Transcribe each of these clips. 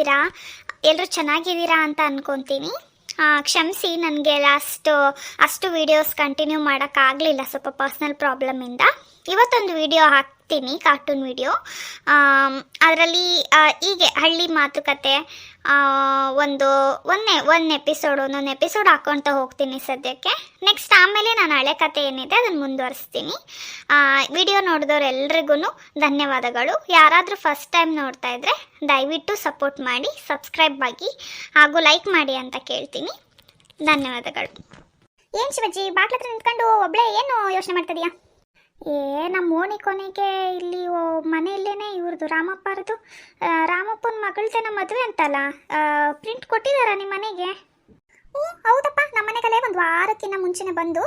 ಹೇಗಿದ್ದೀರಾ? ಎಲ್ಲರೂ ಚೆನ್ನಾಗಿದ್ದೀರಾ ಅಂತ ಅಂದ್ಕೊತೀನಿ. ಕ್ಷಮಿಸಿ, ನನಗೆ ಅಷ್ಟು ವೀಡಿಯೋಸ್ ಕಂಟಿನ್ಯೂ ಮಾಡೋಕ್ಕಾಗಲಿಲ್ಲ, ಸ್ವಲ್ಪ ಪರ್ಸ್ನಲ್ ಪ್ರಾಬ್ಲಮಿಂದ. ಇವತ್ತೊಂದು ವಿಡಿಯೋ ಹಾಕ್ತೀನಿ, ಕಾರ್ಟೂನ್ ವಿಡಿಯೋ. ಅದರಲ್ಲಿ ಹೀಗೆ ಹಳ್ಳಿ ಮಾತುಕತೆ ಒಂದೊಂದು ಎಪಿಸೋಡ್ ಹಾಕ್ಕೊಳ್ತಾ ಹೋಗ್ತೀನಿ ಸದ್ಯಕ್ಕೆ. ನೆಕ್ಸ್ಟ್ ಆಮೇಲೆ ನಾನು ಹಳೆ ಕತೆ ಏನಿದೆ ಅದನ್ನು ಮುಂದುವರಿಸ್ತೀನಿ. ವಿಡಿಯೋ ನೋಡಿದವ್ರೆಲ್ರಿಗೂ ಧನ್ಯವಾದಗಳು. ಯಾರಾದರೂ ಫಸ್ಟ್ ಟೈಮ್ ನೋಡ್ತಾ ಇದ್ದರೆ ದಯವಿಟ್ಟು ಸಪೋರ್ಟ್ ಮಾಡಿ, ಸಬ್ಸ್ಕ್ರೈಬ್ ಆಗಿ ಹಾಗೂ ಲೈಕ್ ಮಾಡಿ ಅಂತ ಕೇಳ್ತೀನಿ. ಧನ್ಯವಾದಗಳು. ಏನು ಶಿವಜ್ಜಿ, ಬಾಗ್ಲ ಹತ್ರ ನಿಂತ್ಕೊಂಡು ಒಬ್ಬಳೇ ಏನು ಯೋಚನೆ ಮಾಡ್ತಿದೀಯಾ? ನಮ್ಮ ಓಣಿ ಕೊನೆಗೆ ಇಲ್ಲಿ ಮನೆಯಲ್ಲೇನೆ ಇವ್ರದ್ದು ರಾಮಪ್ಪರದು, ರಾಮಪ್ಪನ ಮಗಳದೇನ ಮದುವೆ ಅಂತಲ್ಲ, ಪ್ರಿಂಟ್ ಕೊಟ್ಟಿದ್ದಾರಾ ನಿಮ್ಮ ಮನೆಗೆ? ಹೌದಪ್ಪ, ನಮ್ಮ ಮನೆಗಲ್ಲೇ ಒಂದು ವಾರಕ್ಕಿಂತ ಮುಂಚೆನೆ ಬಂದು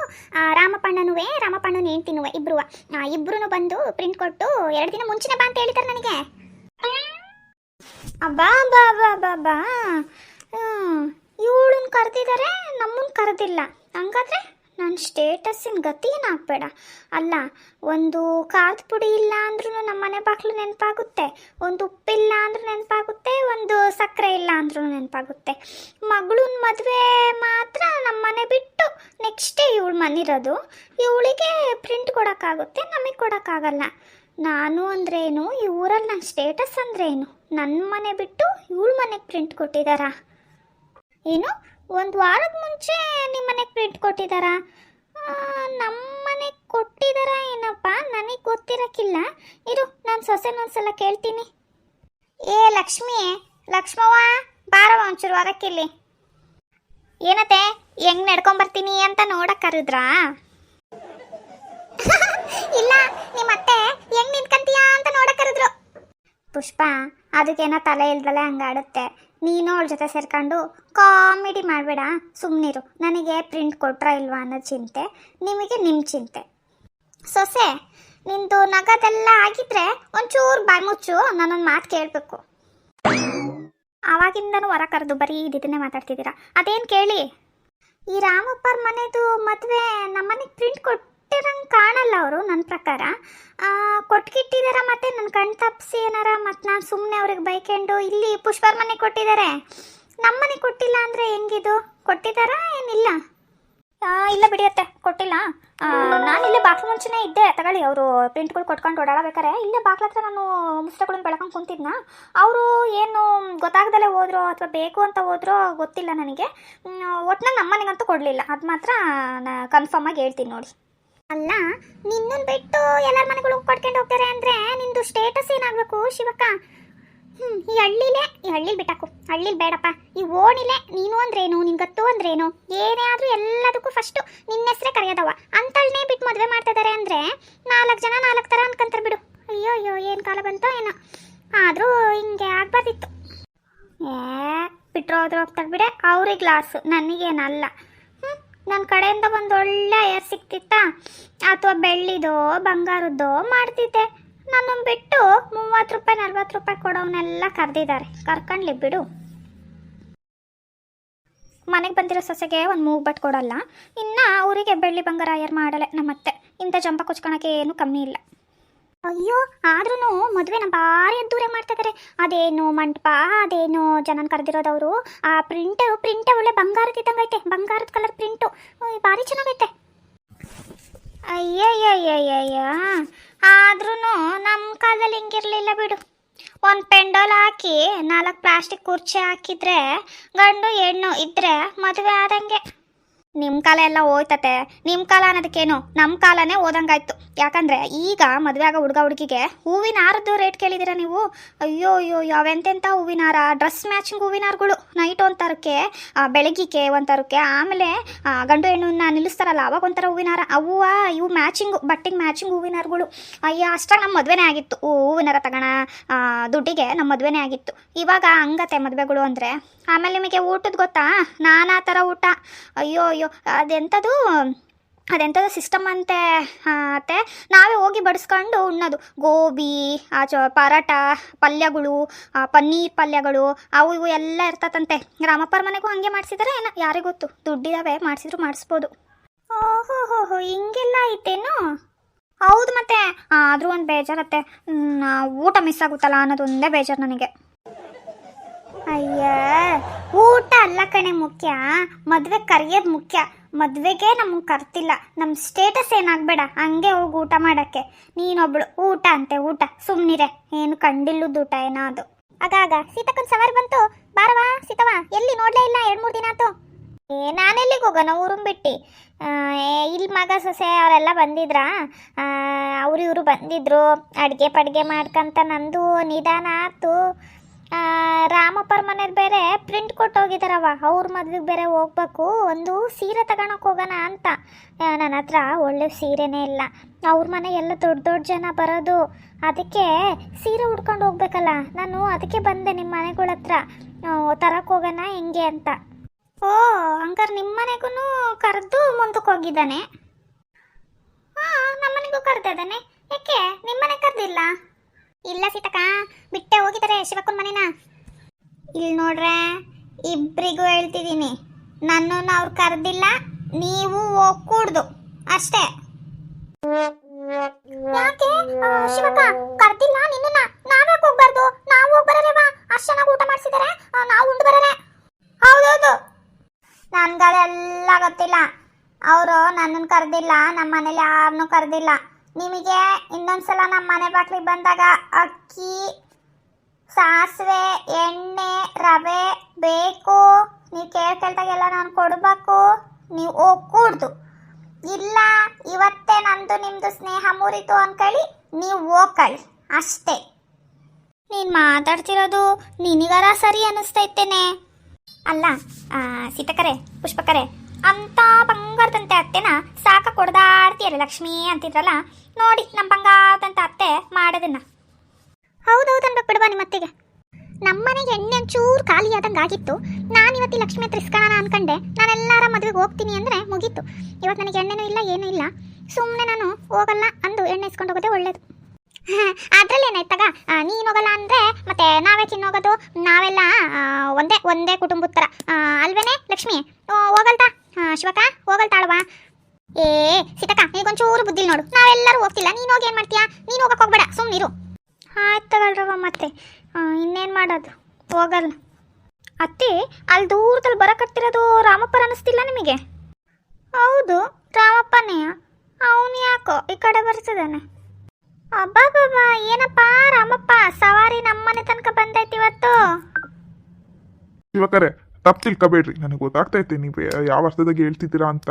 ರಾಮಪ್ಪಣ್ಣನೂ ಹೆಂಡ್ತಿನೂ ಇಬ್ರು ಬಂದು ಪ್ರಿಂಟ್ ಕೊಟ್ಟು 2 ದಿನ ಮುಂಚೆನೆ ಬಾ ಅಂತ ಹೇಳಿದ್ದಾರೆ ನನಗೆ. ಬಾ ಬಾ ಬಾ ಬಾ ಬಾ ಇವಳನ್ನ ಕರೆದಿದ್ದಾರೆ, ನಮ್ಮನ್ನ ಕರೆದಿಲ್ಲ. ಹಂಗಾದ್ರೆ ನನ್ನ ಸ್ಟೇಟಸ್ಸಿನ ಗತಿ ಏನಾಗಬೇಡ. ಅಲ್ಲ, ಒಂದು ಖಾರದ ಪುಡಿ ಇಲ್ಲ ಅಂದ್ರೂ ನಮ್ಮ ಮನೆ ಬಾಗಿಲು ನೆನಪಾಗುತ್ತೆ, ಒಂದು ಉಪ್ಪಿಲ್ಲ ಅಂದ್ರೂ ನೆನಪಾಗುತ್ತೆ, ಒಂದು ಸಕ್ಕರೆ ಇಲ್ಲ ಅಂದ್ರೂ ನೆನಪಾಗುತ್ತೆ. ಮಗಳನ್ನ ಮದುವೆ ಮಾತ್ರ ನಮ್ಮ ಮನೆ ಬಿಟ್ಟು ನೆಕ್ಸ್ಟೇ ಇವಳು ಮನಿರೋದು. ಇವಳಿಗೆ ಪ್ರಿಂಟ್ ಕೊಡೋಕ್ಕಾಗುತ್ತೆ, ನಮಗೆ ಕೊಡೋಕ್ಕಾಗಲ್ಲ. ನಾನು ಅಂದ್ರೇನು, ಈ ಊರಲ್ಲಿ ನನ್ನ ಸ್ಟೇಟಸ್ ಅಂದ್ರೇನು? ನನ್ನ ಮನೆ ಬಿಟ್ಟು ಇವಳು ಮನೆಗೆ ಪ್ರಿಂಟ್ ಕೊಟ್ಟಿದ್ದಾರಾ? ಏನು, ಒಂದು ವಾರದ ಮುಂಚೆ ನಿಮ್ಮ ಮನೆಗೆ ಪ್ರಿಂಟ್ ಕೊಟ್ಟಿದ್ದಾರಾ? ನಮ್ಮ ಮನೆಗೆ ಕೊಟ್ಟಿದ್ದಾರಾ ಏನಪ್ಪ, ನನಗೆ ಗೊತ್ತಿರೋಕ್ಕಿಲ್ಲ. ಇರು, ನಾನು ಸೊಸೆನೊಂದ್ಸಲ ಕೇಳ್ತೀನಿ. ಲಕ್ಷ್ಮವ್ವ, ಬಾರವ ಒಂಚೂರು ಹೊರಕ್ಕಿಲ್ಲಿ. ಏನತ್ತೆ, ಹೆಂಗೆ ನಡ್ಕೊಂಬರ್ತೀನಿ ಅಂತ ನೋಡಕ್ಕೆ ಕರೆದ್ರಾ? ಇಲ್ಲ, ನಿಮ್ಮ ಅತ್ತೆ ಹೆಂಗೆ ನಿಂತ್ಕಂತೀಯಾ ಅಂತ ನೋಡಕ್ಕೆ ಕರೆದ್ರು. ಪುಷ್ಪ, ಅದಕ್ಕೇನೋ ತಲೆ ಇಲ್ದಲೆ ಹಂಗಾಡುತ್ತೆ. ನೀನು ಅವಳ ಜೊತೆ ಸೇರ್ಕೊಂಡು ಕಾಮಿಡಿ ಮಾಡಬೇಡ, ಸುಮ್ಮನಿರು. ನನಗೆ ಪ್ರಿಂಟ್ ಕೊಟ್ರಾ ಇಲ್ವಾ ಅನ್ನೋ ಚಿಂತೆ, ನಿಮಗೆ ನಿಮ್ಮ ಚಿಂತೆ. ಸೊಸೆ, ನಿಂದು ನಗದೆಲ್ಲ ಆಗಿದ್ರೆ ಒಂಚೂರು ಬಾಯಿ ಮುಚ್ಚು, ನಾನೊಂದು ಮಾತು ಕೇಳಬೇಕು. ಆವಾಗಿಂದನೂ ಹೊರ ಕರೆದು ಬರೀ ಇದನ್ನೇ ಮಾತಾಡ್ತಿದ್ದೀರಾ. ಅದೇನು ಕೇಳಿ? ಈ ರಾಮಪ್ಪರ ಮನೆದು ಮದುವೆ ನಮ್ಮನೆಗೆ ಪ್ರಿಂಟ್ ಕೊಟ್ಟಿರಂಗೆ ಕಾಣಲ್ಲ ಅವರು. ನನ್ನ ಪ್ರಕಾರ ಕೊಟ್ಕಿಟ್ಟಿದಾರ, ಮತ್ತೆ ನನ್ನ ಕಣ್ ತಪ್ಪಿಸಿ ಏನಾರ ಮತ್ತು ನಾನು ಸುಮ್ಮನೆ ಅವ್ರಿಗೆ ಬೈಕೊಂಡು ಇಲ್ಲಿ ಪುಷ್ಪರ ಮನೆಗೆ ಕೊಟ್ಟಿದ್ದಾರೆ, ನಮ್ಮ ಮನೆಗೆ ಕೊಟ್ಟಿಲ್ಲ ಅಂದರೆ ಹೆಂಗಿದು? ಕೊಟ್ಟಿದ್ದಾರಾ ಏನಿಲ್ಲ? ಇಲ್ಲ ಬಿಡಿಯತ್ತೆ, ಕೊಟ್ಟಿಲ್ಲ. ನಾನು ಇಲ್ಲೇ ಬಾಕ್ಲ ಮುಂಚೆನೇ ಇದ್ದೆ, ತಗೊಳ್ಳಿ. ಅವರು ಪ್ರಿಂಟ್ಗಳು ಕೊಟ್ಕೊಂಡು ಓಡಾಡಬೇಕಾರೆ ಇಲ್ಲೇ ಬಾಕ್ಲ ಹತ್ರ ನಾನು ಮುಸ್ಟಗಳನ್ನ ಬೆಳ್ಕೊಂಡು ಕುಂತಿದ್ನ. ಅವರು ಏನು ಗೊತ್ತಾಗ್ದಲೇ ಹೋದ್ರೋ ಅಥವಾ ಬೇಕು ಅಂತ ಹೋದ್ರೋ ಗೊತ್ತಿಲ್ಲ ನನಗೆ. ಒಟ್ಟಿನಲ್ಲಿ ನಮ್ಮ ಮನೆಗಂತೂ ಕೊಡಲಿಲ್ಲ, ಅದು ಮಾತ್ರ ಕನ್ಫರ್ಮ್ ಆಗಿ ಹೇಳ್ತೀನಿ ನೋಡಿ. ಅಲ್ಲ, ನಿನ್ನನ್ನು ಬಿಟ್ಟು ಎಲ್ಲರ ಮನೆಗಳು ಕೊಟ್ಕೊಂಡು ಹೋಗ್ತಾರೆ ಅಂದರೆ ನಿಂದು ಸ್ಟೇಟಸ್ ಏನಾಗಬೇಕು ಶಿವಕ್ಕ? ಈ ಹಳ್ಳಿಲಿ ಬಿಟ್ಟಾಕು, ಹಳ್ಳಿಲಿ ಬೇಡಪ್ಪ. ಈ ಓಣಿಲೆ ನೀನು ಅಂದ್ರೇನು, ನಿನ್ ಗತ್ತು ಅಂದ್ರೇನು, ಏನೇ ಆದರೂ ಎಲ್ಲದಕ್ಕೂ ಫಸ್ಟು ನಿನ್ನ ಹೆಸರೇ ಕರೆಯೋದವ. ಅಂತಳನ್ನೇ ಬಿಟ್ಟು ಮದುವೆ ಮಾಡ್ತಿದ್ದಾರೆ ಅಂದರೆ 4 ಜನ 4 ಥರ ಅನ್ಕೊಂತಾರೆ ಬಿಡು. ಅಯ್ಯೋ ಏನು ಕಾಲ ಬಂತೋ ಏನೋ. ಆದರೂ ಹಿಂಗೆ ಆಗ್ಬಾರ್ದಿತ್ತು. ಬಿಟ್ಟರು ಹೋಗ್ತಾರೆ ಬಿಡೆ, ಅವ್ರಿಗೆ ಲಾಸು, ನನಗೇನಲ್ಲ. ನನ್ನ ಕಡೆಯಿಂದ ಒಂದು ಒಳ್ಳೆ ಏರ್ ಸಿಕ್ತಿತ್ತಾ, ಅಥವಾ ಬೆಳ್ಳಿದೋ ಬಂಗಾರದ್ದೋ ಮಾಡ್ತಿದ್ದೆ. ನನ್ನನ್ನು ಬಿಟ್ಟು 30 ರೂಪಾಯಿ 40 ರೂಪಾಯಿ ಕೊಡೋವನ್ನೆಲ್ಲ ಕರೆದಿದ್ದಾರೆ. ಕರ್ಕೊಂಡ್ಲಿ ಬಿಡು. ಮನೆಗೆ ಬಂದಿರೋ ಸೊಸೆಗೆ ಒಂದು ಮೂಗು ಬಟ್ ಕೊಡಲ್ಲ, ಇನ್ನು ಅವರಿಗೆ ಬೆಳ್ಳಿ ಬಂಗಾರ ಏರ್ ಮಾಡಲ್ಲ ನಮ್ಮತ್ತೆ. ಇಂಥ ಜಂಪ ಕುಚ್ಕೊಳಕ್ಕೆ ಏನು ಕಮ್ಮಿ ಇಲ್ಲ. ಅಯ್ಯೋ, ಆದ್ರೂ ಮದುವೆನ ಭಾರಿ ಅದ್ದೂರಿ ಮಾಡ್ತಿದ್ದಾರೆ. ಅದೇನು ಮಂಟಪ, ಅದೇನು ಜನನ ಕರೆದಿರೋದವರು. ಆ ಪ್ರಿಂಟ್ ಒಳ್ಳೆ ಬಂಗಾರದ ಇದ್ದಂಗೈತೆ, ಬಂಗಾರದ ಕಲರ್ ಪ್ರಿಂಟು ಭಾರಿ ಚೆನ್ನಾಗೈತೆ. ಅಯ್ಯಯ್ಯಯ್ಯಯ್ಯ, ಆದ್ರೂ ನಮ್ಮ ಕಾಲದಲ್ಲಿ ಹಿಂಗಿರಲಿಲ್ಲ ಬಿಡು. ಒಂದು ಪೆಂಡೋಲ್ ಹಾಕಿ 4 ಪ್ಲಾಸ್ಟಿಕ್ ಕುರ್ಚಿ ಹಾಕಿದ್ರೆ ಗಂಡು ಹೆಣ್ಣು ಇದ್ರೆ ಮದುವೆ ಆದಂಗೆ. ನಿಮ್ಮ ಕಾಲ ಎಲ್ಲ ಹೋಯ್ತತೆ. ನಿಮ್ಮ ಕಾಲ ಅನ್ನೋದಕ್ಕೇನು, ನಮ್ಮ ಕಾಲನೇ ಓದಂಗಾಯ್ತು. ಯಾಕಂದರೆ ಈಗ ಮದುವೆ ಆಗೋ ಹುಡುಗ ಹುಡುಗಿಗೆ ಹೂವಿನ ಹಾರದ್ದು ರೇಟ್ ಕೇಳಿದ್ದೀರಾ ನೀವು? ಅಯ್ಯೋ ಯಾವೆಂತೆಂಥ ಹೂವಿನ ಹಾರ, ಡ್ರೆಸ್ ಮ್ಯಾಚಿಂಗ್ ಹೂವಿನ ಹಾರಗಳು. ನೈಟ್ ಒಂಥರಕ್ಕೆ, ಬೆಳಗಿಗೆ ಒಂಥರಕ್ಕೆ, ಆಮೇಲೆ ಗಂಡು ಹೆಣ್ಣನ್ನ ನಿಲ್ಲಿಸ್ತಾರಲ್ಲ ಅವಾಗ ಒಂಥರ ಹೂವಿನ ಹಾರ. ಇವು ಮ್ಯಾಚಿಂಗು, ಬಟ್ಟೆಗೆ ಮ್ಯಾಚಿಂಗ್ ಹೂವಿನ ಹಾರಗಳು. ಅಯ್ಯ, ಅಷ್ಟಾಗಿ ನಮ್ಮ ಮದುವೆನೇ ಆಗಿತ್ತು. ಹೂವಿನ ಹಾರ ತಗೋಣ ದುಡ್ಡಿಗೆ ನಮ್ಮ ಮದುವೆನೇ ಆಗಿತ್ತು. ಇವಾಗ ಹಂಗತ್ತೆ ಮದುವೆಗಳು ಅಂದರೆ. ಆಮೇಲೆ ನಿಮಗೆ ಊಟದ ಗೊತ್ತಾ? ನಾನಾ ಥರ ಊಟ. ಅಯ್ಯೋ ಅದೆಂಥದ್ದು ಸಿಸ್ಟಮ್ ಅಂತೆ. ಅತ್ತೆ, ನಾವೇ ಹೋಗಿ ಬಡಿಸ್ಕೊಂಡು ಉಣ್ಣೋದು. ಗೋಬಿ, ಪರಾಟ, ಪಲ್ಯಗಳು, ಪನ್ನೀರ್ ಪಲ್ಯಗಳು, ಅವು ಇವು ಎಲ್ಲ ಇರ್ತದಂತೆ. ರಾಮಪ್ಪರ ಮನೆಗೂ ಹಂಗೆ ಮಾಡಿಸಿದಾರೆ ಏನೋ, ಯಾರಿಗೂ ಗೊತ್ತು. ದುಡ್ಡಿದಾವೆ, ಮಾಡಿಸ್ಬೋದು. ಓಹೋ, ಹಿಂಗೆಲ್ಲ ಐತೇನು? ಹೌದು, ಮತ್ತೆ ಆದರೂ ಒಂದು ಬೇಜಾರತ್ತೆ. ಊಟ ಮಿಸ್ ಆಗುತ್ತಲ್ಲ ಅನ್ನೋದೊಂದೇ ಬೇಜಾರು ನನಗೆ. ಅಯ್ಯ, ಊಟ ಅಲ್ಲ ಕಣೆ ಮುಖ್ಯ, ಮದ್ವೆ ಕರೆಯೋದು ಮುಖ್ಯ. ಮದ್ವೆಗೆ ನಮ್ಗೆ ಕರ್ತಿಲ್ಲ, ನಮ್ಮ ಸ್ಟೇಟಸ್ ಏನಾಗಬೇಡ, ಹಂಗೆ ಹೋಗಿ ಊಟ ಮಾಡಕ್ಕೆ. ನೀನೊಬ್ಳು ಊಟ ಅಂತೆ ಊಟ, ಸುಮ್ಮನಿರೆ, ಏನು ಕಂಡಿಲ್ಲದ ಊಟ ಏನೋ ಅದು. ಆಗಾಗ ಸೀತಕ್ಕನ್ ಸವಾರಿ ಬಂತು, ಬಾರವಾ ಸೀತವ, ಎಲ್ಲಿ ನೋಡ್ಲೇ ಇಲ್ಲ 2-3 ದಿನ ಆಯ್ತು. ನಾನೆಲ್ಲಿಗೆ ಹೋಗೋಣ ಊರನ್ ಬಿಟ್ಟು. ಇಲ್ಲಿ ಮಗ ಸೊಸೆ ಅವರೆಲ್ಲ ಬಂದಿದ್ರಾ, ಅವ್ರು ಇವರು ಬಂದಿದ್ರು, ಅಡುಗೆ ಪಡ್ಗೆ ಮಾಡ್ಕಂತ ನಂದು ನಿಧಾನ ಆಯ್ತು. ರಾಮಪ್ಪರ ಮನೇಲಿ ಬೇರೆ ಪ್ರಿಂಟ್ ಕೊಟ್ಟು ಹೋಗಿದಾರವ, ಅವ್ರ ಮದ್ವೆಗೆ ಬೇರೆ ಹೋಗ್ಬೇಕು. ಒಂದು ಸೀರೆ ತಗೊಳಕ್ ಹೋಗೋಣ ಅಂತ. ನನ್ನ ಹತ್ರ ಒಳ್ಳೆ ಸೀರೆನೇ ಇಲ್ಲ, ಅವ್ರ ಮನೆ ಎಲ್ಲ ದೊಡ್ಡ ದೊಡ್ಡ ಜನ ಬರೋದು, ಅದಕ್ಕೆ ಸೀರೆ ಉಡ್ಕೊಂಡು ಹೋಗ್ಬೇಕಲ್ಲ. ನಾನು ಅದಕ್ಕೆ ಬಂದೆ ನಿಮ್ಮ ಮನೆಗಳ ಹತ್ರ ತರಕ್ಕೆ ಹೋಗೋಣ ಹೆಂಗೆ ಅಂತ. ಓ, ಹಂಗಾರೆ ನಿಮ್ಮ ಮನೆಗೂ ಕರೆದು ಮುಂದಕ್ಕೆ ಹೋಗಿದ್ದಾನೆ. ಹಾಂ, ನಮ್ಮನೆಗೂ ಕರೆದಿದ್ದಾನೆ. ಯಾಕೆ ನಿಮ್ಮನೆ ಕರೆದಿಲ್ಲ? ಇಲ್ಲ ಸೀತಕ್ಕ, ಬಿಟ್ಟೆ ಹೋಗಿದ್ದಾರೆ ಶಿವಕ್ಕನ ಮನೆನ. ಇಲ್ಲಿ ನೋಡ್ರೆ, ಇಬ್ಬರಿಗೂ ಹೇಳ್ತಿದ್ದೀನಿ, ನನ್ನನ್ನು ಅವ್ರು ಕರೆದಿಲ್ಲ, ನೀವು ಹೋಗ್ಕೂಡ್ದು ಅಷ್ಟೇ. ಯಾಕೆ ಶಿವಕ್ಕ ಕರೆದಿಲ್ಲ ನಿನ್ನ? ನಾವ್ಯಾಕೆ ಹೋಗ್ಬಾರ್ದು? ನಾವು ಹೋಗಿ ಬರಲೇವಾ? ಅಷ್ಟು ಚೆನ್ನಾಗಿ ಊಟ ಮಾಡಿಸಿದ್ದಾರೆ, ನಾವು ಉಂಡು ಬರಲೇ. ಹೌದೌದು, ನನ್ಗಳೆಲ್ಲ ಗೊತ್ತಿಲ್ಲ. ಅವರು ನನ್ನನ್ನು ಕರೆದಿಲ್ಲ, ನಮ್ಮ ಮನೇಲಿ ಯಾರನ್ನೂ ಕರೆದಿಲ್ಲ. ನಿಮಗೆ ಇನ್ನೊಂದ್ಸಲ ನಮ್ಮ ಮನೆ ಬಾಗ್ಲಿಗೆ ಬಂದಾಗ ಅಕ್ಕಿ, ಸಾಸಿವೆ, ಎಣ್ಣೆ, ರವೆ ಬೇಕು, ನೀವು ಕೇಳ್ದಾಗೆಲ್ಲ ನಾನು ಕೊಡಬೇಕು. ನೀವು ಹೋಗ್ಕೂಡ್ದು. ಇಲ್ಲ, ಇವತ್ತೇ ನಂದು ನಿಮ್ಮದು ಸ್ನೇಹ ಮುರಿತು ಅಂದ್ಕೊಳ್ಳಿ, ನೀವು ಹೋಗ್ಕೊಳ್ಳಿ ಅಷ್ಟೇ. ನೀನು ಮಾತಾಡ್ತಿರೋದು ನಿನಗಾರ ಸರಿ ಅನ್ನಿಸ್ತೈತೇನೆ. ಅಲ್ಲ ಸೀತಕರೆ, ಪುಷ್ಪಕರೆ, ಅಂತ ಬಂಗಾರದಂತೆ ಅತ್ತೆನ ಸಾಕ ಕೊಡ್ದಾಡ್ತೀಯಲ್ಲ ಲಕ್ಷ್ಮೀ ಅಂತಿದ್ರಲ್ಲ, ನೋಡಿ ನಮ್ಮ ಬಂಗಾರದಂತ ಅತ್ತೆ ಮಾಡೋದನ್ನ. ಹೌದೌದು ಅನ್ಬೇಕು ಬಿಡುವ ನಿಮ್ಮ ಅತ್ತೆಗೆ. ನಮ್ಮನೆಗೆ ಎಣ್ಣೆ ಒಂಚೂರು ಖಾಲಿ ಆದಂಗೆ ಆಗಿತ್ತು. ನಾನು ಇವತ್ತು ಲಕ್ಷ್ಮಿ ಹತ್ರ ಇಸ್ಕೊಳ್ಳೋಣ ಅನ್ಕೊಂಡೆ. ನಾನೆಲ್ಲರ ಮದುವೆಗೆ ಹೋಗ್ತೀನಿ ಅಂದರೆ ಮುಗೀತು. ಇವತ್ತು ನನಗೆ ಎಣ್ಣೆನೂ ಇಲ್ಲ, ಏನೂ ಇಲ್ಲ. ಸುಮ್ಮನೆ ನಾನು ಹೋಗಲ್ಲ ಅಂದು ಎಣ್ಣೆ ಇಸ್ಕೊಂಡು ಹೋಗೋದೇ ಒಳ್ಳೇದು. ಅದ್ರಲ್ಲಿ ಏನಾಯ್ತಾಗ, ನೀನು ಹೋಗಲ್ಲ ಅಂದರೆ ಮತ್ತೆ ನಾವೇ ತಿನ್ನೋಗೋದು, ನಾವೆಲ್ಲ ಒಂದೇ ಕುಟುಂಬದ ಥರ ಅಲ್ವೇನೆ ಲಕ್ಷ್ಮಿ? ಹೋಗಲ್ತಾ ಶಿವಕ, ಹೋಗಲ್ತಾಳವಾ? ಏ ಸೀತಕ್ಕ, ನೀಗೊಂಚೂರು ಬುದ್ಧಿ ನೋಡು. ನಾವೆಲ್ಲರೂ ಹೋಗ್ತಿಲ್ಲ, ನೀನು ಹೋಗಿ ಏನು ಮಾಡ್ತೀಯಾ? ನೀನು ಹೋಗಕ್ಕೆ ಹೋಗ್ಬೇಡ, ಸುಮ್ಮನಿರು. ಆಯ್ತು ತಗೊಳ್ರವ, ಮತ್ತೆ ಇನ್ನೇನು ಮಾಡೋದು, ಹೋಗಲ್ಲ. ಅತ್ತೆ, ಅಲ್ಲಿ ದೂರದಲ್ಲಿ ಬರಕತ್ತಿರೋದು ರಾಮಪ್ಪರ ಅನ್ನಿಸ್ತಿಲ್ಲ ನಿಮಗೆ? ಹೌದು, ರಾಮಪ್ಪನೇ. ಅವನು ಯಾಕೋ ಈ ಕಡೆ ಬರ್ತಿದ್ದಾನೆ. ಅಬ್ಬಾ, ಏನಪ್ಪ ರಾಮಪ್ಪ, ಸವಾರಿ ನಮ್ಮನೆ ತನಕ ಬಂದೈತಿ ಇವತ್ತು. ಶಿವಕರೆ, ತಪ್ಪು ತಿಳ್ಕೊಬೇಡ್ರಿ, ನನಗೆ ಗೊತ್ತಾಗ್ತೈತೆ ನೀವು ಯಾವ ಅರ್ಥದಾಗ ಹೇಳ್ತಿದ್ದೀರಾ ಅಂತ.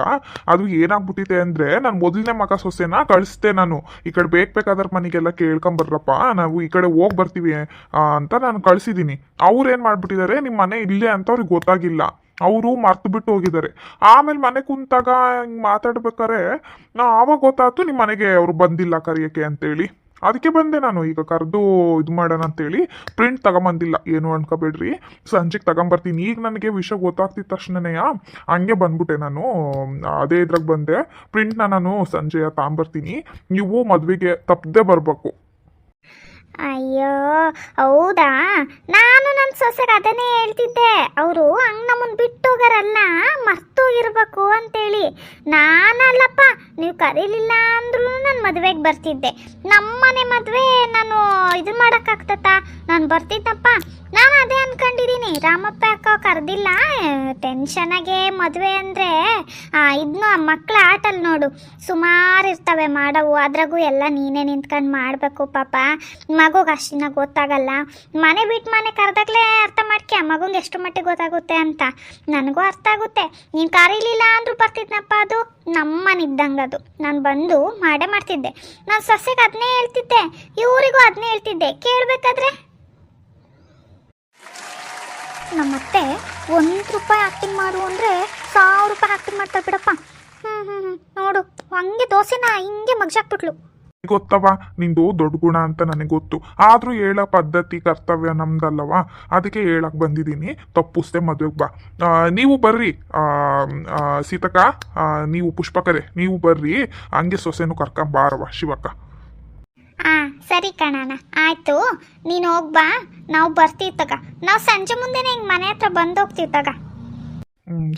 ಅದು ಏನಾಗ್ಬಿಟ್ಟಿದೆ ಅಂದರೆ, ನಾನು ಮೊದಲನೇ ಮಗ ಸೊಸೆನ ಕಳಿಸ್ದೆ. ನಾನು ಈ ಕಡೆ ಬೇಕಾದ್ರ ಮನೆಗೆಲ್ಲ ಕೇಳ್ಕೊಂಬರ್ರಪ್ಪ, ನಾವು ಈ ಕಡೆ ಹೋಗಿ ಬರ್ತೀವಿ ಅಂತ ನಾನು ಕಳಿಸಿದ್ದೀನಿ. ಅವ್ರು ಏನು ಮಾಡಿಬಿಟ್ಟಿದ್ದಾರೆ, ನಿಮ್ಮ ಮನೆ ಇಲ್ಲೇ ಅಂತ ಅವ್ರಿಗೆ ಗೊತ್ತಾಗಿಲ್ಲ, ಅವರು ಮರ್ತು ಬಿಟ್ಟು ಹೋಗಿದ್ದಾರೆ. ಆಮೇಲೆ ಮನೆ ಕುಂತಾಗ ಹಿಂಗೆ ಮಾತಾಡ್ಬೇಕಾರೆ ಆವಾಗ ಗೊತ್ತಾಯ್ತು ನಿಮ್ಮ ಮನೆಗೆ ಅವರು ಬಂದಿಲ್ಲ ಕರೆಯೋಕ್ಕೆ ಅಂತೇಳಿ. ಅದಕ್ಕೆ ಬಂದೆ ನಾನು, ಈಗ ಕರೆದು ಇದು ಮಾಡೋಣ ಅಂತೇಳಿ. ಪ್ರಿಂಟ್ ತಗೊಂಬಂದಿಲ್ಲ, ಏನು ಅನ್ಕೋಬೇಡ್ರಿ, ಸಂಜೆಗೆ ತಗೊಂಬರ್ತೀನಿ. ಈಗ ನನಗೆ ವಿಷಯ ಗೊತ್ತಾಗ್ತಿದ್ದ ತಕ್ಷಣನೇ ಹಂಗೆ ಬಂದ್ಬಿಟ್ಟೆ ನಾನು, ಅದೇ ಇದ್ರಾಗ ಬಂದೆ. ಪ್ರಿಂಟ್ನ ನಾನು ಸಂಜೆ ತಗೊಂಬರ್ತೀನಿ. ನೀವು ಮದುವೆಗೆ ತಪ್ಪದೆ ಬರಬೇಕು. ಅಯ್ಯೋ ಹೌದಾ, ನಾನು ನನ್ನ ಸೊಸೆಗೆ ಅದನ್ನೇ ಹೇಳ್ತಿದ್ದೆ. ಅವರು ಹಂಗೆ ನಮ್ಮನ್ನು ಬಿಟ್ಟು ಹೋಗಾರಲ್ಲ, ಮರ್ತೋಗಿರ್ಬೇಕು ಅಂತೇಳಿ. ನಾನಲ್ಲಪ್ಪ, ನೀವು ಕರೀಲಿಲ್ಲ ಅಂದ್ರೂ ನಾನು ಮದುವೆಗೆ ಬರ್ತಿದ್ದೆ. ನಮ್ಮನೆ ಮದುವೆ ನಾನು ಇದು ಮಾಡೋಕ್ಕಾಗ್ತತ್ತ, ನಾನು ಬರ್ತಿದ್ದಪ್ಪ. ನಾನು ಅದೇ ಅನ್ಕೊಂಡಿದ್ದೀನಿ, ರಾಮಪ್ಪ ಯಾಕೋ ಕರೆದಿಲ್ಲ, ಟೆನ್ಷನಾಗೆ. ಮದುವೆ ಅಂದರೆ ಇದನ್ನು ಮಕ್ಕಳ ಆಟಲ್ಲಿ ನೋಡು, ಸುಮಾರು ಇರ್ತವೆ ಮಾಡವು, ಅದ್ರಾಗೂ ಎಲ್ಲ ನೀನೇ ನಿಂತ್ಕೊಂಡು ಮಾಡಬೇಕು. ಪಾಪ ಮಗುಗೆ ಅಷ್ಟಿನ ಗೊತ್ತಾಗಲ್ಲ. ಮನೆ ಬಿಟ್ಟು ಮನೆ ಕರೆದಾಗಲೇ ಅರ್ಥ ಮಾಡ್ಕ್ಯಾ ಮಗುಗೆ ಎಷ್ಟು ಮಟ್ಟಿಗೆ ಗೊತ್ತಾಗುತ್ತೆ ಅಂತ. ನನಗೂ ಅರ್ಥ ಆಗುತ್ತೆ. ನೀನು ಕರೀಲಿಲ್ಲ ಅಂದರೂ ಬರ್ತಿದ್ನಪ್ಪ, ಅದು ನಮ್ಮನೆ ಇದ್ದಂಗೆ. ಅದು ನಾನು ಬಂದು ಮಾಡೇ ಮಾಡ್ತಿದ್ದೆ. ನಾನು ಸೊಸೆಗೆ ಅದನ್ನೇ ಹೇಳ್ತಿದ್ದೆ, ಇವರಿಗೂ ಅದನ್ನೇ ಹೇಳ್ತಿದ್ದೆ. ಕೇಳಬೇಕಾದ್ರೆ ನಮ್ಮತ್ತೆ 1 ರೂಪಾಯಿ ಆಕ್ಟಿಂಗ್ ಮಾಡು ಅಂದರೆ 1000 ರೂಪಾಯಿ ಆಕ್ಟಿಂಗ್ ಮಾಡ್ತಾರೆ ಬಿಡಪ್ಪ. ನೋಡು, ಹಂಗೆ ದೋಸೆನ ಹಿಂಗೆ ಮಗ್ಸಾಕ್ಬಿಟ್ಲು. ಗೊತ್ತವ, ನಿಂದು ದೊಡ್ಡ ಗುಣ ಅಂತ ನನಗೆ ಗೊತ್ತು. ಆದರೂ ಹೇಳೋ ಪದ್ಧತಿ ಕರ್ತವ್ಯ ನಮ್ದಲ್ಲವ, ಅದಕ್ಕೆ ಹೇಳಕ್ಕೆ ಬಂದಿದ್ದೀನಿ. ತಪ್ಪಿಸ್ದೆ, ಮದುವೆಗೆ ಬಾ. ನೀವು ಬರ್ರಿ ಸೀತಕ್ಕ, ನೀವು ಪುಷ್ಪಕರೆ, ನೀವು ಬರ್ರಿ. ಹಂಗೆ ಸೊಸೆನೂ ಕರ್ಕೊಂಬಾರವ ಶಿವಕ್ಕ. ಸರಿ ಕಣಣ್ಣ, ಆಯಿತು. ನೀನು ಹೋಗ್ಬಾ, ನಾವು ಬರ್ತೀವಿ ತಗ. ನಾವು ಸಂಜೆ ಮುಂದೆನೇ ಹಿಂಗೆ ಮನೆ ಹತ್ರ ಬಂದು ಹೋಗ್ತೀವಿ ತಗ.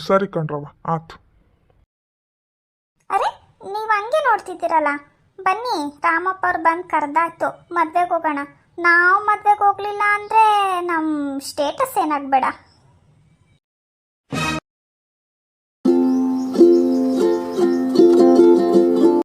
ಸರಿ ಕಣ್ರವ, ಆಯ್ತು. ಅರೆ, ನೀವು ಹಂಗೆ ನೋಡ್ತಿದ್ದೀರಲ್ಲ, ಬನ್ನಿ. ರಾಮಪ್ಪ ಅವ್ರು ಬಂದು ಕರೆದಾಯ್ತು, ಮದ್ವೆಗೆ ಹೋಗೋಣ. ನಾವು ಮದ್ವೆಗೆ ಹೋಗ್ಲಿಲ್ಲ ಅಂದರೆ ನಮ್ಮ ಸ್ಟೇಟಸ್ ಏನಾಗಬೇಡ